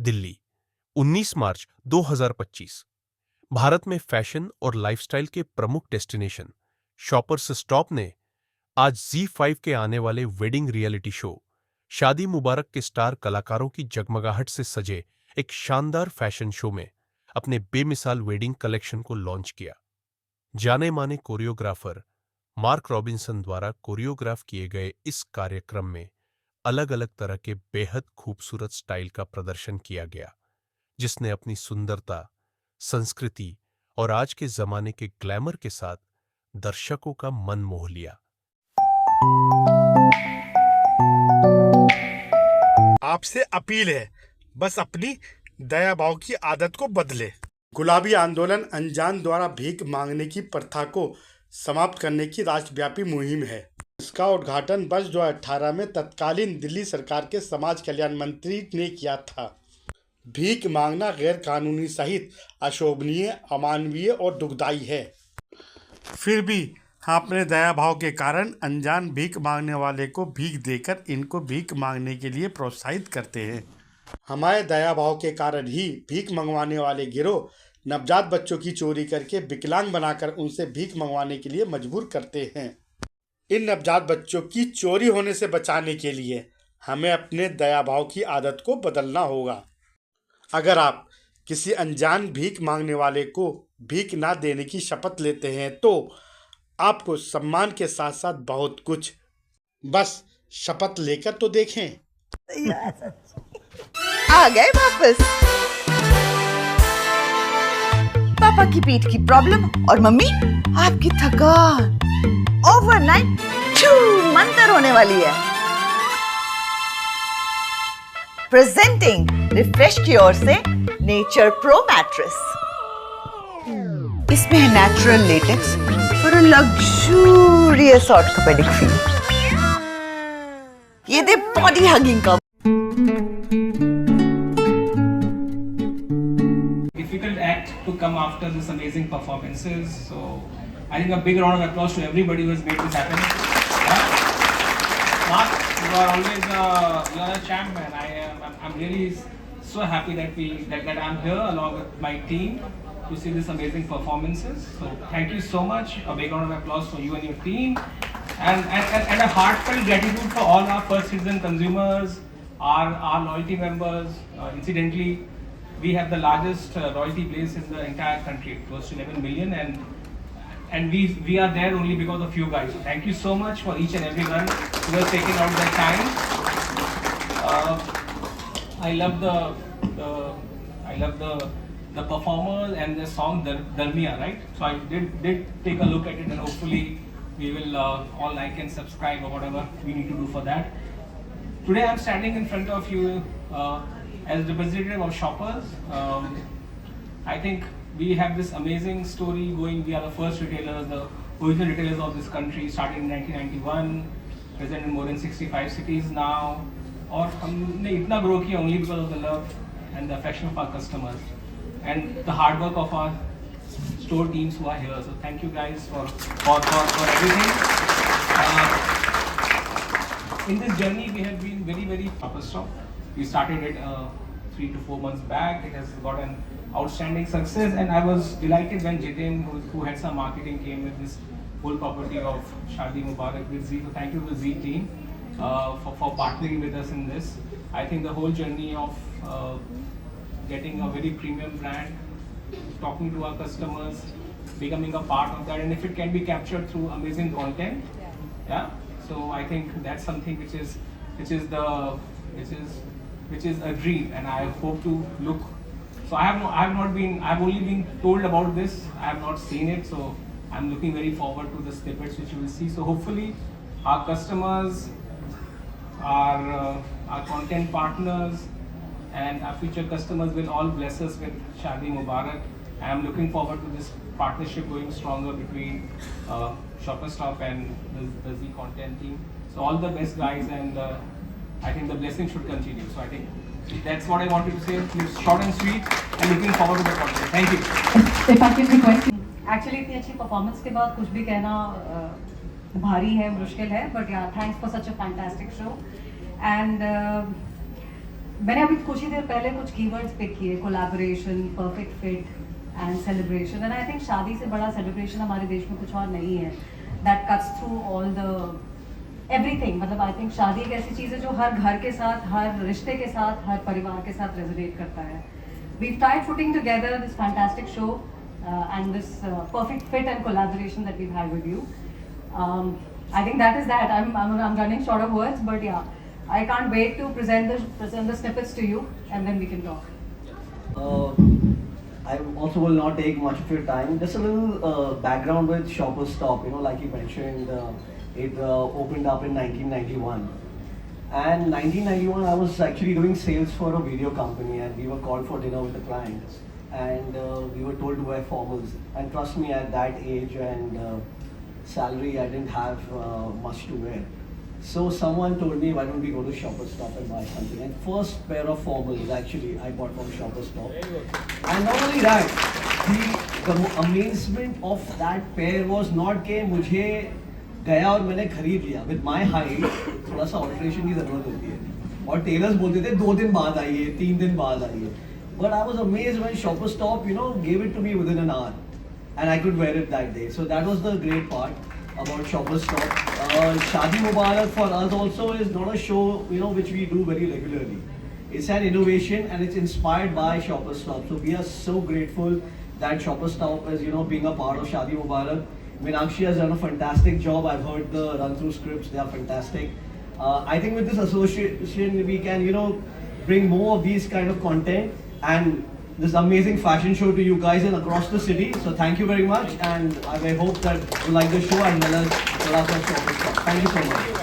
दिल्ली, 19 मार्च 2025। भारत में फैशन और लाइफस्टाइल के प्रमुख डेस्टिनेशन शॉपर्स स्टॉप ने आज Z5 के आने वाले वेडिंग रियलिटी शो शादी मुबारक के स्टार कलाकारों की जगमगाहट से सजे एक शानदार फैशन शो में अपने बेमिसाल वेडिंग कलेक्शन को लॉन्च किया। जाने माने कोरियोग्राफर मार्क रॉबिन्सन द्वारा कोरियोग्राफ किए गए इस कार्यक्रम में अलग अलग तरह के बेहद खूबसूरत स्टाइल का प्रदर्शन किया गया, जिसने अपनी सुंदरता, संस्कृति और आज के जमाने के ग्लैमर के साथ दर्शकों का मन मोह लिया। आपसे अपील है, बस अपनी दया भाव की आदत को बदले। गुलाबी आंदोलन अनजान द्वारा भीख मांगने की प्रथा को समाप्त करने की राष्ट्रव्यापी मुहिम है। इसका उद्घाटन वर्ष 2018 में तत्कालीन दिल्ली सरकार के समाज कल्याण मंत्री ने किया था। भीख मांगना गैर कानूनी सहित अशोभनीय, अमानवीय और दुखदायी है। फिर भी हम अपने दया भाव के कारण अनजान भीख मांगने वाले को भीख देकर इनको भीख मांगने के लिए प्रोत्साहित करते हैं। हमारे दया भाव के कारण ही भीख मंगवाने वाले गिरोह नवजात बच्चों की चोरी करके विकलांग बनाकर उनसे भीख मंगवाने के लिए मजबूर करते हैं। इन नवजात बच्चों की चोरी होने से बचाने के लिए हमें अपने दया भाव की आदत को बदलना होगा। अगर आप किसी अनजान भीख मांगने वाले को भीख ना देने की शपथ लेते हैं तो आपको सम्मान के साथ साथ बहुत कुछ, बस शपथ लेकर तो देखें। आ गए वापस। पापा की पीठ की प्रॉब्लम और मम्मी आपकी थकान ओवरनाइट मंतर होने वाली है। प्रेजेंटिंग रिफ्रेश क्योर से नेचर प्रो मैट्रेस। इसमें है natural latex for a luxurious orthopaedic feel. ये दे बॉडी हगिंग का। Difficult act to come after this amazing performances. So I think a big round of applause to everybody who has made this happen. Mark, you are always you are a champ, man. I'm really so happy that I'm here along with my team to see this amazing performances. So thank you so much. A big round of applause for you and your team, and a heartfelt gratitude for all our first citizen consumers, our loyalty members. Incidentally, we have the largest loyalty base in the entire country, close to 11 million, and we are there only because of you guys. So thank you so much for each and everyone who has taken out their time. I love the performers and the song Darmiya, right? So I did take a look at it, and hopefully we will all like and subscribe or whatever we need to do for that. Today I'm standing in front of you as representative of shoppers. I think we have this amazing story going. We are the first retailers, the original retailers of this country, started in 1991, present in more than 65 cities now. और हमने इतना grow किया only because of the love and the affection of our customers and the hard work of our store teams who are here. So thank you guys for everything. In this journey, we have been very purposeful. We started it 3 to 4 months back. It has got an outstanding success, and I was delighted when Jitin, who had some marketing, came with this whole property of Shadi Mubarak with Z. So thank you to the Z team for partnering with us in this. I think the whole journey of getting a very premium brand, talking to our customers, becoming a part of that, and if it can be captured through amazing content, yeah. So I think that's something which is a dream, and I hope to look. So I've only been told about this. I have not seen it, so I'm looking very forward to the snippets which you will see. So hopefully our customers, our content partners, and our future customers will all bless us with Shadi Mubarak. I am looking forward to this partnership going stronger between Shopper Stop and the Z content team. So all the best, guys, and I think the blessing should continue. So I think that's what I wanted to say. It's short and sweet, and looking forward to the partnership. Thank you. If I can request. Actually, इतनी अच्छी performance के बाद कुछ भी कहना भारी है, मुश्किल है. But yeah, thanks for such a fantastic show. And मैंने अभी कुछ ही देर पहले कुछ कीवर्ड्स पिक किए, collaboration, perfect fit and celebration. And I think शादी से बड़ा सेलिब्रेशन हमारे देश में कुछ और नहीं है. That cuts through all the everything. मतलब आई थिंक शादी एक ऐसी चीज़ है जो हर घर के साथ, हर रिश्ते के साथ, हर परिवार के साथ रेजोनेट करता है. We've tried putting together this fantastic show and this perfect fit and collaboration that we've had with you. I think that is that. I'm running short of words, but yeah, I can't wait to present the snippets to you, and then we can talk. I also will not take much of your time. Just a little background with Shoppers Stop. You know, like you mentioned, it opened up in 1991. And 1991, I was actually doing sales for a video company, and we were called for dinner with the client, and we were told to wear formals. And trust me, at that age and salary, I didn't have much to wear. So someone told me, why don't we go to Shoppers Stop and buy something? And first pair of formals actually I bought from Shoppers Stop. And not only that, the amazement of that pair was not कि मुझे गया और मैंने खरीद लिया. With my height थोड़ा सा alteration की ज़रूरत होती है, और टेलर्स बोलते थे 2 दिन बाद आइए, 3 दिन बाद आइए. But I was amazed when shopper stop gave it to me within an hour, and I could wear it that day. So that was the great part about Shopper Stop. Shadi Mubarak for us also is not a show which we do very regularly. It's an innovation and it's inspired by Shopper Stop. So we are so grateful that Shopper Stop is being a part of Shadi Mubarak. Meenakshi has done a fantastic job. I've heard the run-through scripts; they are fantastic. I think with this association, we can bring more of these kind of content and this amazing fashion show to you guys and across the city. So thank you very much, and I hope that you like the show as well as the last of Shopper Stop. Thank you so much.